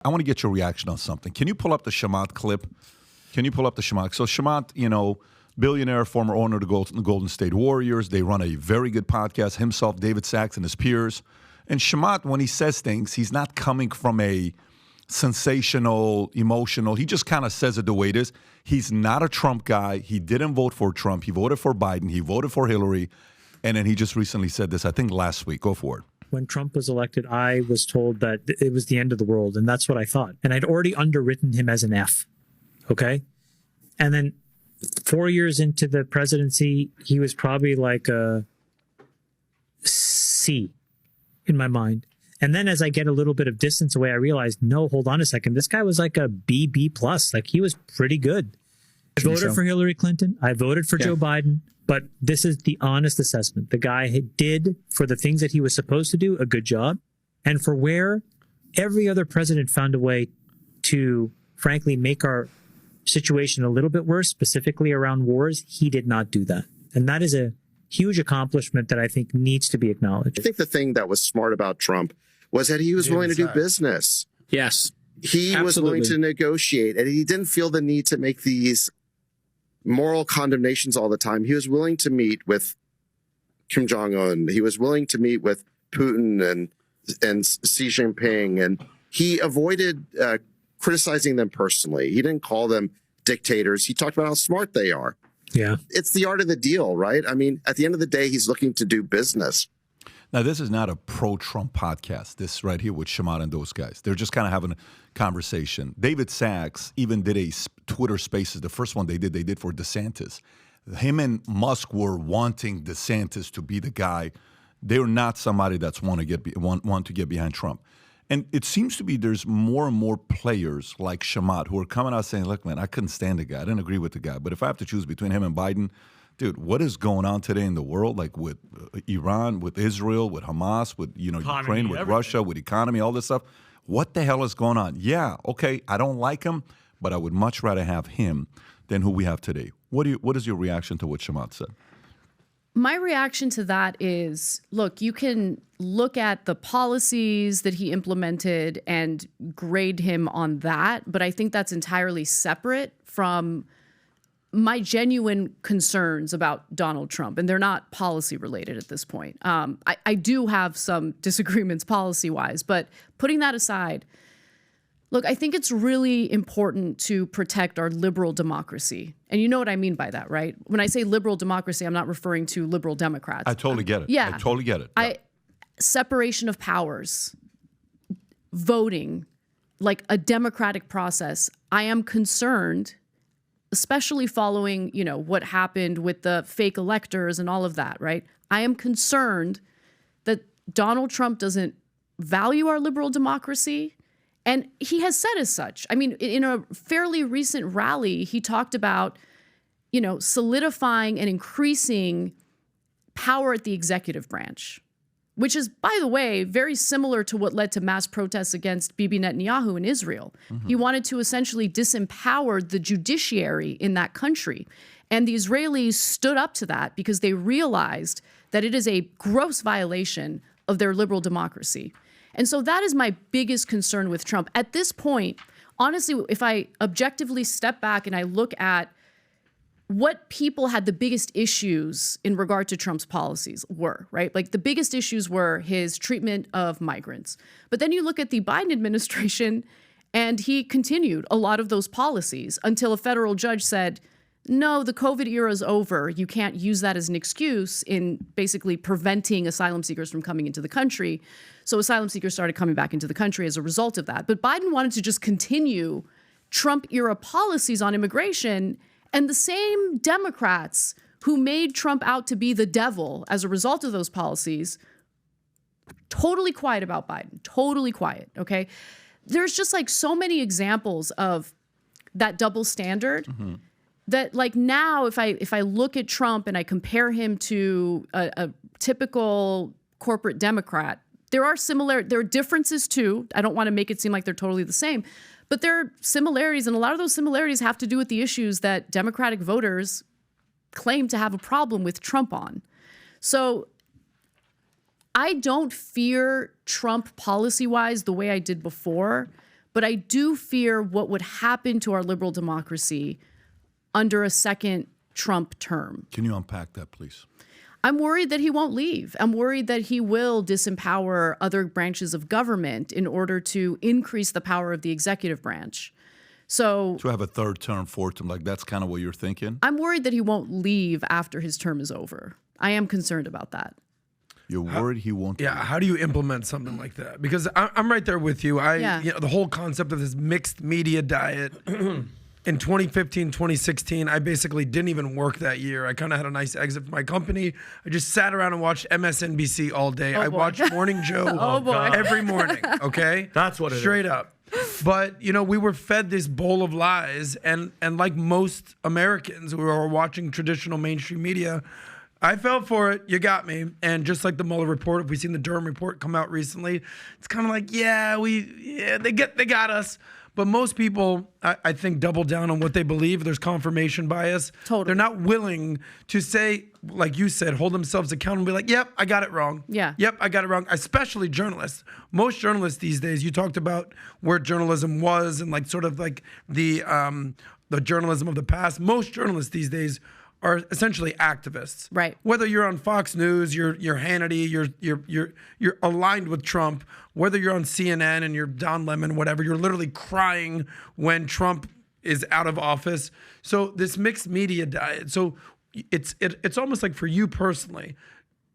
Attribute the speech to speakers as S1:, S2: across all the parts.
S1: I want to get your reaction on something. Can you pull up the Shamat clip? Can you pull up the Shamat? So Shamat, billionaire, former owner of the Golden State Warriors. They run a very good podcast, himself, David Sachs, and his peers. And Shamat, when he says things, he's not coming from a sensational, emotional. He just kind of says it the way it is. He's not a Trump guy. He didn't vote for Trump. He voted for Biden. He voted for Hillary. And then he just recently said this, I think last week. Go for it.
S2: When Trump was elected, I was told that it was the end of the world, and that's what I thought. And I'd already underwritten him as an F, okay? And then 4 years into the presidency, he was probably like a C in my mind. And then as I get a little bit of distance away, I realized, no, hold on a second. This guy was like a B+. Like, he was pretty good. I voted for Hillary Clinton. I voted for Joe Biden. But this is the honest assessment. The guy did, for the things that he was supposed to do, a good job. And for where every other president found a way to, frankly, make our situation a little bit worse, specifically around wars, he did not do that. And that is a huge accomplishment that I think needs to be acknowledged.
S3: I think the thing that was smart about Trump was that he was willing to do business.
S4: Yes.
S3: He was willing to negotiate, and he didn't feel the need to make these moral condemnations all the time. He was willing to meet with Kim Jong-un. He was willing to meet with Putin and Xi Jinping, and he avoided criticizing them personally. He didn't call them dictators. He talked about how smart they are.
S2: Yeah.
S3: It's the art of the deal, right? I mean, at the end of the day, he's looking to do business.
S1: Now, this is not a pro-Trump podcast, this right here with Shamat and those guys. They're just kind of having a conversation. David Sachs even did a Twitter Spaces. The first one they did for DeSantis. Him and Musk were wanting DeSantis to be the guy. They're not somebody that's want to get behind Trump. And it seems to be there's more and more players like Shamat who are coming out saying, look, man, I couldn't stand the guy. I didn't agree with the guy. But if I have to choose between him and Biden, dude, what is going on today in the world, like with Iran, with Israel, with Hamas, with Ukraine, with Russia, with economy, all this stuff? What the hell is going on? Yeah, okay, I don't like him, but I would much rather have him than who we have today. What is your reaction to what Shamat said?
S5: My reaction to that is, look, you can look at the policies that he implemented and grade him on that, but I think that's entirely separate from my genuine concerns about Donald Trump, and they're not policy related at this point. I do have some disagreements policy-wise, but putting that aside, look, I think it's really important to protect our liberal democracy. And you know what I mean by that, right? When I say liberal democracy, I'm not referring to liberal Democrats.
S1: I totally get it.
S5: Yeah.
S1: I totally get it. Yeah.
S5: Separation of powers, voting, like a democratic process. I am concerned, especially following, what happened with the fake electors and all of that, right? I am concerned that Donald Trump doesn't value our liberal democracy. And he has said as such. I mean, in a fairly recent rally, he talked about, solidifying and increasing power at the executive branch, which is, by the way, very similar to what led to mass protests against Bibi Netanyahu in Israel. Mm-hmm. He wanted to essentially disempower the judiciary in that country. And the Israelis stood up to that because they realized that it is a gross violation of their liberal democracy. And so that is my biggest concern with Trump. At this point, honestly, if I objectively step back and I look at what people had the biggest issues in regard to Trump's policies were, right? Like the biggest issues were his treatment of migrants. But then you look at the Biden administration and he continued a lot of those policies until a federal judge said, no, the COVID era is over. You can't use that as an excuse in basically preventing asylum seekers from coming into the country. So asylum seekers started coming back into the country as a result of that. But Biden wanted to just continue Trump-era policies on immigration, and the same Democrats who made Trump out to be the devil as a result of those policies, totally quiet about Biden, totally quiet, okay? There's just like so many examples of that double standard. Mm-hmm. That like now, if I look at Trump and I compare him to a typical corporate Democrat, there are differences too. I don't want to make it seem like they're totally the same, but there are similarities, and a lot of those similarities have to do with the issues that Democratic voters claim to have a problem with Trump on. So I don't fear Trump policy-wise the way I did before, But I do fear what would happen to our liberal democracy under a second Trump term.
S1: Can you unpack that, please?
S5: I'm worried that he won't leave. I'm worried that he will disempower other branches of government in order to increase the power of the executive branch. So
S1: to have a third term, fourth term, like that's kind of what you're thinking?
S5: I'm worried that he won't leave after his term is over. I am concerned about that.
S1: You're worried he won't?
S4: Yeah. How do you implement something like that? Because I'm right there with you. The whole concept of this mixed media diet. In 2015, 2016, I basically didn't even work that year. I kind of had a nice exit from my company. I just sat around and watched MSNBC all day. I watched Morning Joe every morning, okay?
S6: That's what it is.
S4: Straight up. But, we were fed this bowl of lies. And like most Americans who are watching traditional mainstream media, I fell for it. You got me. And just like the Mueller report, if we've seen the Durham report come out recently, it's kind of like, they got us. But most people, I think, double down on what they believe. There's confirmation bias.
S5: Totally.
S4: They're not willing to say, like you said, hold themselves accountable and be like, yep, I got it wrong.
S5: Yeah.
S4: Yep, I got it wrong. Especially journalists. Most journalists these days, you talked about where journalism was and like sort of like the journalism of the past. Most journalists these days are essentially activists.
S5: Right.
S4: Whether you're on Fox News, you're Hannity, you're aligned with Trump, whether you're on CNN and you're Don Lemon, whatever, you're literally crying when Trump is out of office. So this mixed media diet. So it's almost like for you personally,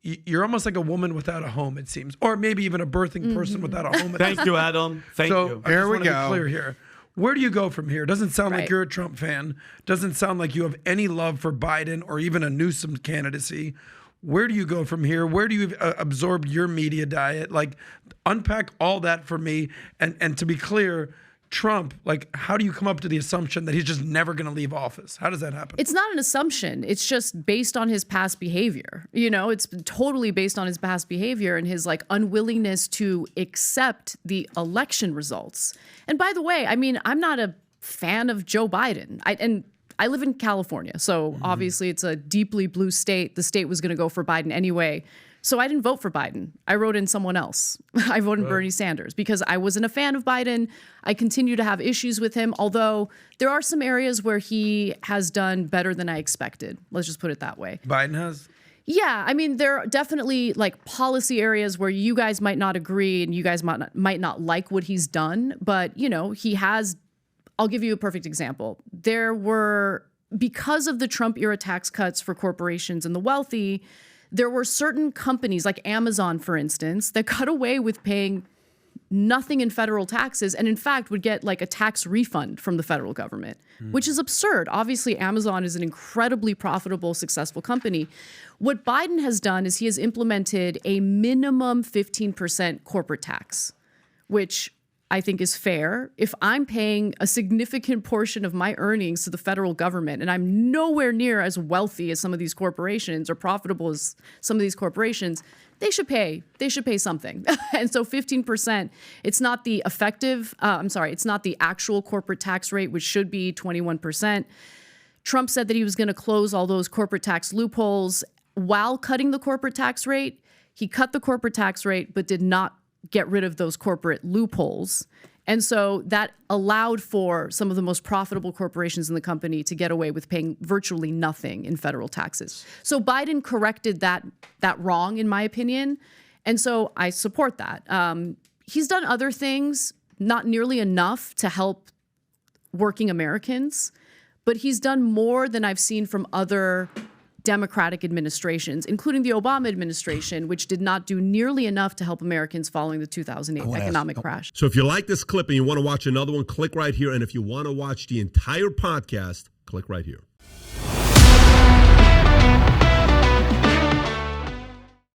S4: you're almost like a woman without a home, it seems, or maybe even a birthing person without a home.
S6: Thank you, Adam. Thank you.
S4: I just want to be clear here. Where do you go from here? Doesn't sound like you're a Trump fan. Doesn't sound like you have any love for Biden or even a Newsom candidacy. Where do you go from here? Where do you absorb your media diet? Like, unpack all that for me. And to be clear, Trump, like, how do you come up to the assumption that he's just never going to leave office? How does that happen?
S5: It's not an assumption. It's just based on his past behavior. It's totally based on his past behavior and his like unwillingness to accept the election results. And by the way, I mean, I'm not a fan of Joe Biden. I live in California, so obviously it's a deeply blue state. The state was going to go for Biden anyway. So I didn't vote for Biden. I wrote in someone else. I voted Bernie Sanders because I wasn't a fan of Biden. I continue to have issues with him, although there are some areas where he has done better than I expected. Let's just put it that way.
S4: Biden has?
S5: Yeah, I mean, there are definitely like policy areas where you guys might not agree and you guys might not like what he's done. But, he has, I'll give you a perfect example. Because of the Trump era tax cuts for corporations and the wealthy, there were certain companies like Amazon, for instance, that got away with paying nothing in federal taxes and in fact would get like a tax refund from the federal government, which is absurd. Obviously, Amazon is an incredibly profitable, successful company. What Biden has done is he has implemented a minimum 15% corporate tax, which I think is fair. If I'm paying a significant portion of my earnings to the federal government and I'm nowhere near as wealthy as some of these corporations or profitable as some of these corporations, they should pay something. And so 15%, it's not the it's not the actual corporate tax rate, which should be 21%. Trump said that he was going to close all those corporate tax loopholes while cutting the corporate tax rate. He cut the corporate tax rate, but did not get rid of those corporate loopholes. And so that allowed for some of the most profitable corporations in the company to get away with paying virtually nothing in federal taxes. So Biden corrected that wrong, in my opinion. And so I support that. He's done other things, not nearly enough to help working Americans, but he's done more than I've seen from other Democratic administrations, including the Obama administration, which did not do nearly enough to help Americans following the 2008 economic crash.
S7: So if you like this clip and you want to watch another one, click right here. And if you want to watch the entire podcast, click right here.